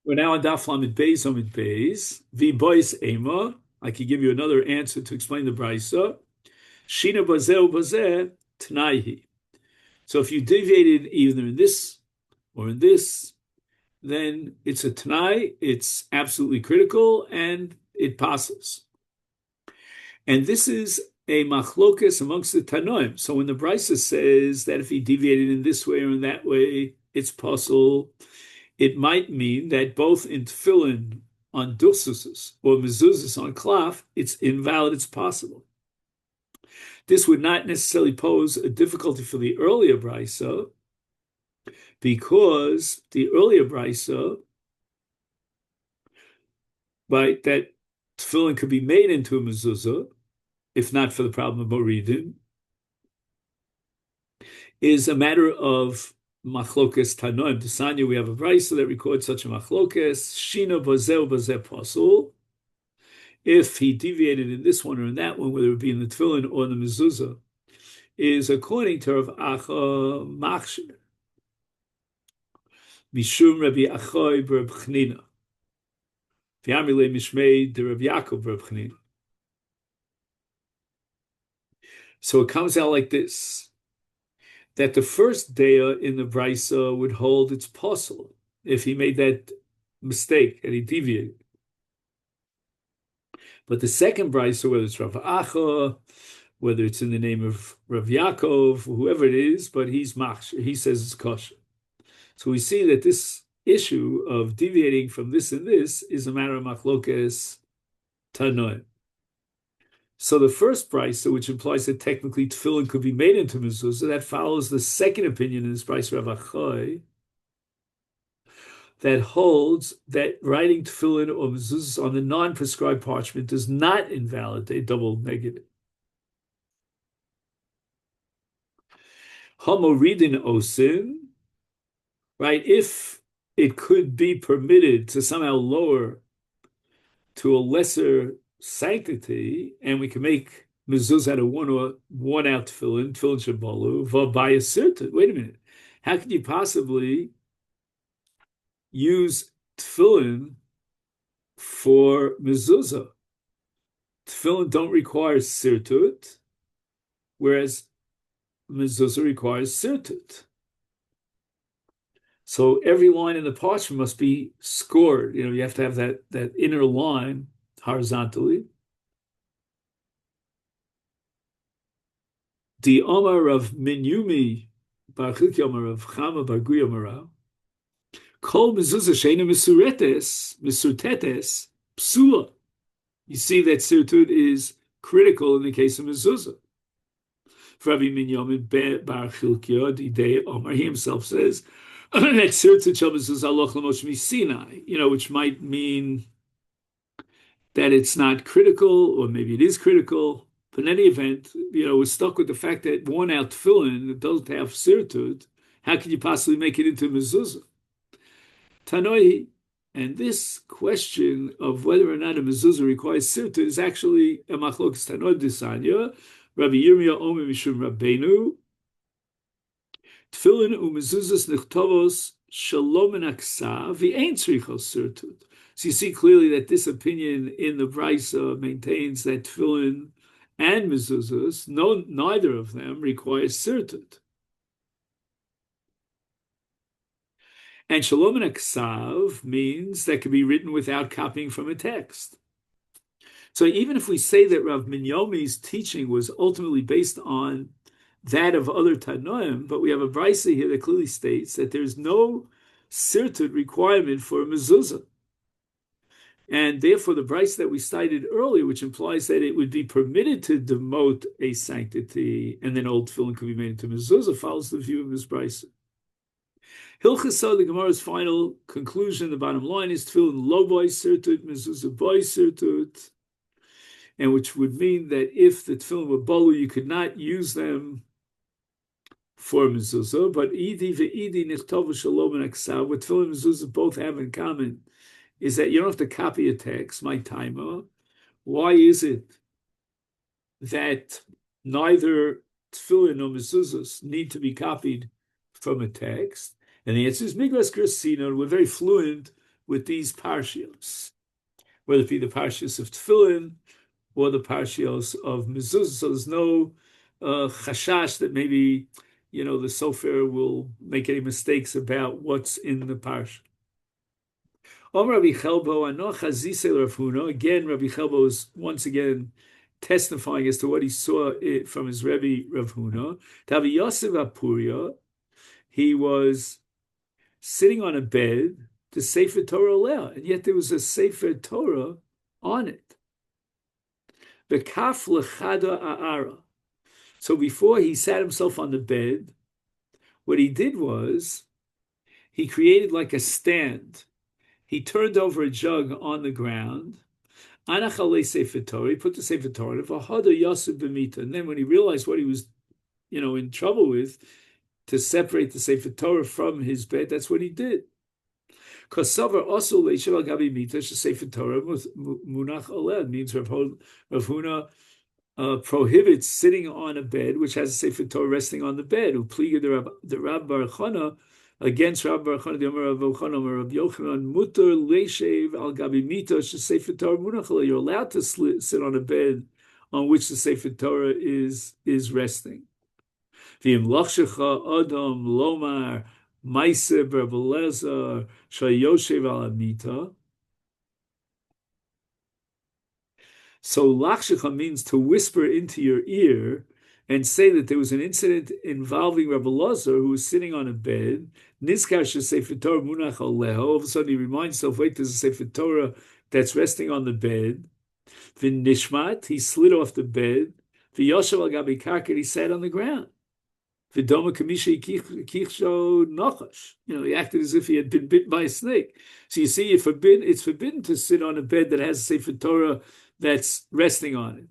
We're now on Daf Lamed Beis Amid Beis. Vi bois ema. I could give you another answer to explain the brisa. Shina bazeh bazeh tnaihi. So if you deviated either in this or in this, then it's a tnai. It's absolutely critical, and it passes. And this is a machlokas amongst the Tanoim. So when the brisa says that if he deviated in this way or in that way, it's possible. It might mean that both in tefillin on dursusus or mezuzahs on klaf, it's invalid, it's possible. This would not necessarily pose a difficulty for the earlier brisa, because the earlier brisa, right, that tefillin could be made into a mezuzah, if not for the problem of moridin, is a matter of machlokas tanoim. Desanya, we have a brisa that records such a machlokas. Shina bazeh bazeh pasul. If he deviated in this one or in that one, whether it be in the tefillin or the mezuzah, is according to Rav Acha Machshir, Mishum Rabbi Achoy B'Rab Chanina, V'Amile Mishmei de Rav Yaakov B'Rab Chanina. So it comes out like this, that the first daya in the brisa would hold its pasul if he made that mistake and he deviated. But the second brisa, whether it's Rav Acha, whether it's in the name of Rav Yaakov, whoever it is, but he's machshir, he says it's kosher. So we see that this issue of deviating from this and this is a matter of machlokas tanoim. So the first brisa, which implies that technically tefillin could be made into mezuzah, that follows the second opinion in this brisa, Rav Achoy, that holds that writing tefillin or mezuzahs on the non-prescribed parchment does not invalidate double negative. Homoridin osin, right? If it could be permitted to somehow lower to a lesser sanctity, and we can make mezuzah out of one out tefillin shabalu, v'abaya sirta. Wait a minute. How could you possibly use tefillin for mezuzah? Tefillin don't require sirtut, whereas mezuzah requires sirtut. So every line in the parchment must be scored. You have to have that inner line horizontally. The Omar of Minyumi, Barchik Omar of Chama Bargui Omar, Kol mezuzah sheina misurtetes, psula. You see that sirtut is critical in the case of mezuzah. Rabbi Minyamin Bar Chilkiah Didei Omar, he himself says that sirtut shel mezuzah aloch l'Moshe Sinai, which might mean that it's not critical, or maybe it is critical. But in any event, we're stuck with the fact that worn out tefillin that doesn't have sirtut. How can you possibly make it into mezuzah? Tanoi, and this question of whether or not a mezuzah requires sirtut is actually a machlokas tanoi d'sanya. Rabbi Yirmiyah Omer Mishum Rabbeinu, tefillin u'mezuzas nichtovos shalom enaksa v'ein tzrichos sirtut. So you see clearly that this opinion in the brisa maintains that tefillin and mezuzahs, neither of them requires sirtut. And shalom and aksav means that can be written without copying from a text. So even if we say that Rav Minyomi's teaching was ultimately based on that of other Tanoim, but we have a brisa here that clearly states that there's no sirtut requirement for a mezuzah. And therefore, the brisa that we cited earlier, which implies that it would be permitted to demote a sanctity, and then old tefillin could be made into mezuzah, follows the view of this brisa. Hilchasa, the Gemara's final conclusion, the bottom line is tefillin lo boy sirtut, mezuzah boy sirtut, and which would mean that if the tefillin were bolu, you could not use them for mezuzah, but idi ve'idi nichtavu shalom and aksav, what tefillin and mezuzah both have in common is that you don't have to copy a text, my timer. Why is it that neither tefillin nor mezuzahs need to be copied from a text? And the answer is Migras Gersina. We're very fluent with these parshios, whether it be the parshios of Tefillin or the parshios of mezuzah. So there's no chashash that maybe the sofer will make any mistakes about what's in the parsha. Rabbi Chelbo, again, Rabbi Chelbo is once again testifying as to what he saw from his Rebbe Rav Huna. Tavi Yosef Apuria, he was sitting on a bed, the Sefer Torah Leah, and yet there was a Sefer Torah on it. Bekaf lechada aara. So before he sat himself on the bed, what he did was he created like a stand. He turned over a jug on the ground. Anachale Sefer Torah, he put the Sefer Torah, v'hada yosef b'mita. And then when he realized what he was, in trouble with, to separate the Sefer Torah from his bed, that's what he did. Kasavar also leishav al gabi mita Sefer Torah munach aled means Rav Huna prohibits sitting on a bed which has a Sefer Torah resting on the bed. Upliga the Rab Bar Chana against Rab Bar Chana, the Omer Rav Chana, Rav Yochanan, mutar leishav al gabi mita Sefer Torah munach aled. You're allowed to sit on a bed on which the Sefer Torah is resting. V'im lachshecha adam lomar Maise Berbeleza Shayoshev al Amita. So lachshecha means to whisper into your ear and say that there was an incident involving Rabbi Lazar who was sitting on a bed. Nizkar Sefer Torah munach aleho. All of a sudden he reminds himself, wait, there's a Sefer Torah that's resting on the bed. V'nishmat, he slid off the bed. V'yoshev al gabi karka, he sat on the ground. V'doma kamisha kichsho nachash. He acted as if he had been bitten by a snake. So you see, it's forbidden to sit on a bed that has a Sefer Torah that's resting on it.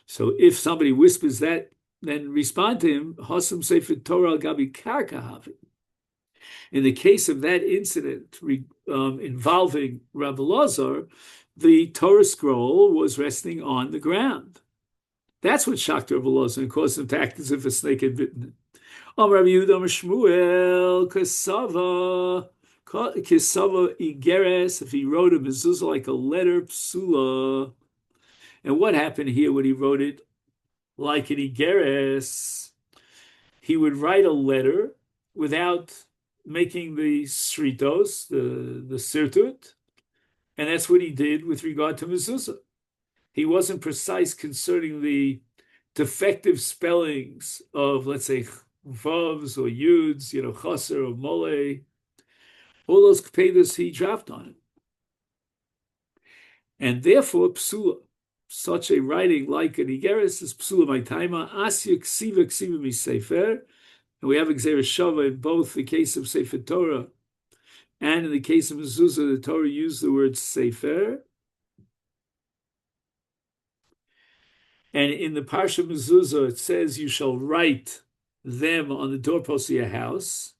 So if somebody whispers that, then respond to him, Hasam Sefer Torah al gabi karka havi. In the case of that incident involving Rabbi Lazar, the Torah scroll was resting on the ground. That's what shocked Rabbi Lazar and caused him to act as if a snake had bitten him. Rabbi Yehuda Shmuel Kasava Igeres, if he wrote a mezuzah like a letter psula. And what happened here when he wrote it like an Igeres? He would write a letter without making the sritos, the sirtut, and that's what he did with regard to mezuzah. He wasn't precise concerning the defective spellings of, let's say, vavs or yuds, chaser or mole. All those kpedas he dropped on it. And therefore, psula, such a writing like an igeres is psula my taima, asya ksiva misefer. And we have Gzeira Shava in both the case of Sefer Torah and in the case of mezuzah, the Torah used the word sefer. And in the Parsha Mezuzah, it says, you shall write them on the doorpost of your house.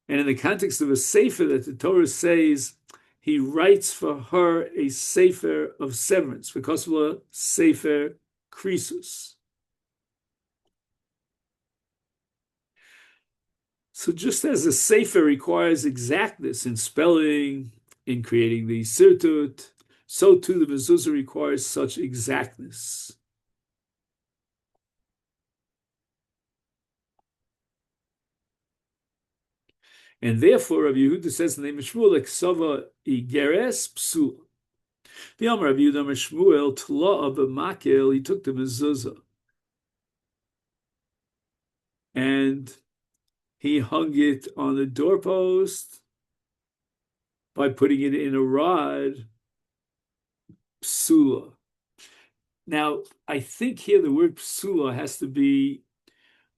And in the context of a sefer that the Torah says, he writes for her a sefer of severance, because of a sefer krisus. So just as a sefer requires exactness in spelling, in creating the sirtut, so too the mezuzah requires such exactness. And therefore, Rabbi Yehuda says in the name of Shmuel, Ksava igeres psul. The Amar Rabbi Yehuda Shmuel tla'a b'makel, he took the mezuzah and he hung it on the doorpost by putting it in a rod. Psula. Now, I think here the word psula has to be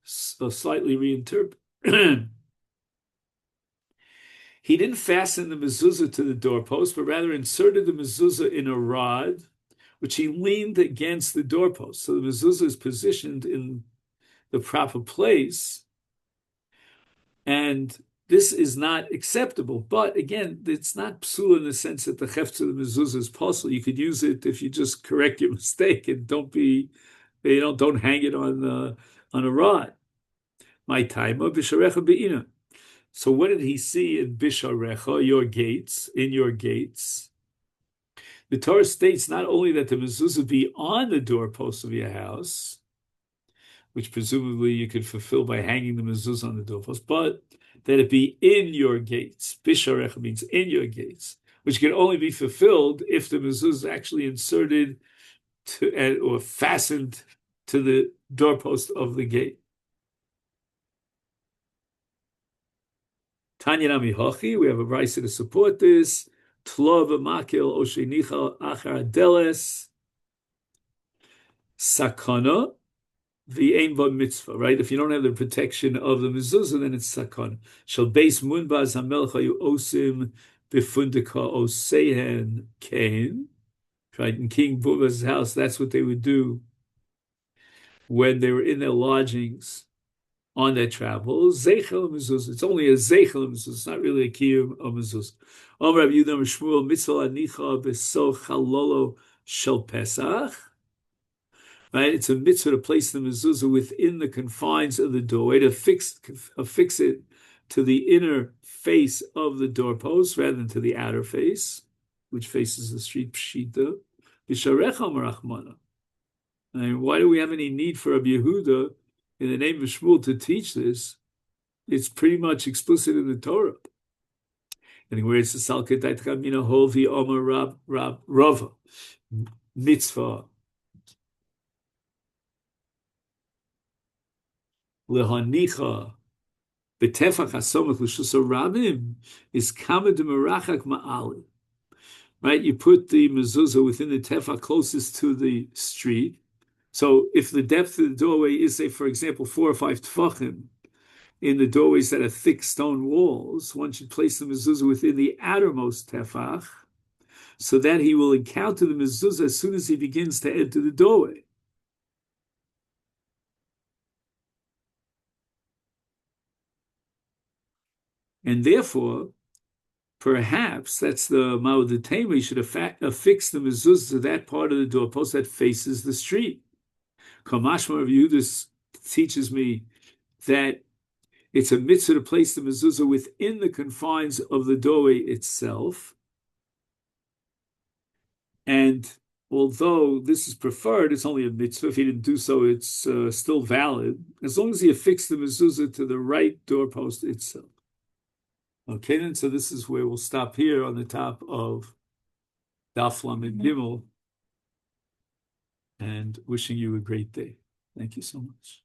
slightly reinterpreted. He didn't fasten the mezuzah to the doorpost, but rather inserted the mezuzah in a rod, which he leaned against the doorpost. So the mezuzah is positioned in the proper place, and this is not acceptable. But again, it's not psula in the sense that the chefetz of the mezuzah is possible. You could use it if you just correct your mistake and don't hang it on a rod. My time of b'sharecha be'ina. So what did he see in Bisharecha, your gates, in your gates? The Torah states not only that the mezuzah be on the doorpost of your house, which presumably you could fulfill by hanging the mezuzah on the doorpost, but that it be in your gates. Bisharecha means in your gates, which can only be fulfilled if the mezuzah is actually inserted to or fastened to the doorpost of the gate. Tanya Nami Hochi, we have a brisa to support this. Tlo v'makil oshenicha achar deles sakana v'ein ba mitzvah. Right? If you don't have the protection of the mezuzah, then it's sakana. Shall base munbaz hamelcha hayu osim bifundika osehen kain. Right? In King Bubba's house, that's what they would do when they were in their lodgings on their travels. Zeichel mezuzah. It's only a zeichel mezuzah. It's not really a kiyum of mezuzah. Rabbi Yehuda Shmuel mitzvah anicha beso chalolo shel Pesach. Right, it's a mitzvah to place the mezuzah within the confines of the doorway, to affix it to the inner face of the doorpost rather than to the outer face, which faces the street pshita. B'sharecha marachmana. And why do we have any need for Rabbi Yehuda in the name of Shmuel to teach this? It's pretty much explicit in the Torah. And where it's the Salketait Chamina Hovi Omer Rava mitzvah lehanicha betefach hasomach l'shus rabim is kama demerachak ma'ali. Right, you put the mezuzah within the tefach closest to the street. So if the depth of the doorway is, say, for example, 4 or 5 tefachim, in the doorways that are thick stone walls, one should place the mezuzah within the outermost tefach, so that he will encounter the mezuzah as soon as he begins to enter the doorway. And therefore, perhaps that's the Ma'od we should affix the mezuzah to that part of the doorpost that faces the street. Kamashma of Yehuda teaches me that it's a mitzvah to place the mezuzah within the confines of the doorway itself. And although this is preferred, it's only a mitzvah. If he didn't do so, it's still valid, as long as he affixed the mezuzah to the right doorpost itself. Okay, then, so this is where we'll stop here on the top of Daf Lamed Gimel, and wishing you a great day. Thank you so much.